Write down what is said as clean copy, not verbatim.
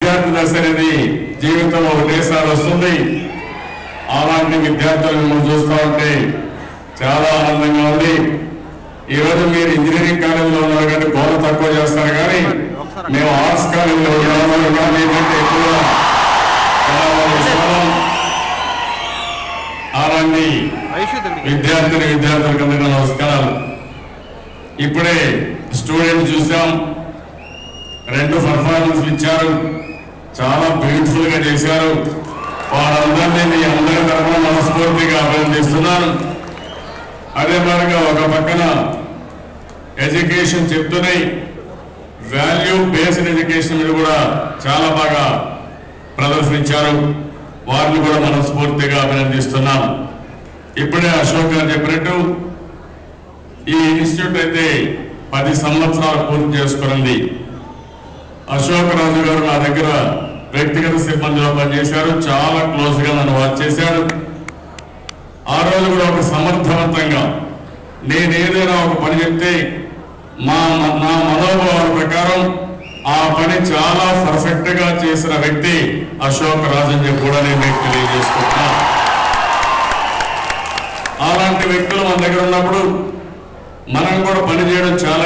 విద్యార్థి దశ అనేది జీవితంలో ఒకటేసారి వస్తుంది. అలాంటి విద్యార్థులను మనం చూస్తూ ఉంటే చాలా ఆనందంగా ఉంది. ఈరోజు మీరు ఇంజనీరింగ్ కాలేజీలో ఉన్నారు కానీ బోధ తక్కువ చేస్తారు, కానీ మేము ఆర్ట్స్ కాలేజీలో ఉన్నాము కానీ ఏంటంటే ఎక్కువ అలాంటి విద్యార్థులకు అందరికీ నమస్కారాలు. ఇప్పుడే స్టూడెంట్ చూసాం, 2 పర్ఫార్మెన్స్ ఇచ్చారు, చాలా బ్యూటిఫుల్ గా చేశారు. వారందరినీ మీ అందరి తరఫున మనస్ఫూర్తిగా అభినందిస్తున్నాను. అదే మరిగా ఒక పక్కన ఎడ్యుకేషన్ చెప్తున్నాయి, వాల్యూ బేస్డ్ ఎడ్యుకేషన్ కూడా చాలా బాగా ప్రదర్శించారు. వారిని కూడా మనస్ఫూర్తిగా అభినందిస్తున్నాను. ఇప్పుడే అశోక్ గారు చెప్పినట్టు ఈ ఇన్స్టిట్యూట్ అయితే 10 సంవత్సరాలు పూర్తి చేసుకున్నది. అశోక్ రాజు గారు నా దగ్గర వ్యక్తిగత సిబ్బందిలో పనిచేశారు, చాలా క్లోజ్ గా నన్ను వాచ్ చేశాడు. ఆ రోజు కూడా ఒక సమర్థవంతంగా నేను ఏదైనా ఒక పని చెప్తే నా మనోభావాల ప్రకారం ఆ పని చాలా పర్ఫెక్ట్ గా చేసిన వ్యక్తి అశోక్ రాజు అని కూడా నేను మీకు తెలియజేసుకుంటున్నా. అలాంటి వ్యక్తులు మన దగ్గర ఉన్నప్పుడు మనం కూడా పని చేయడం చాలా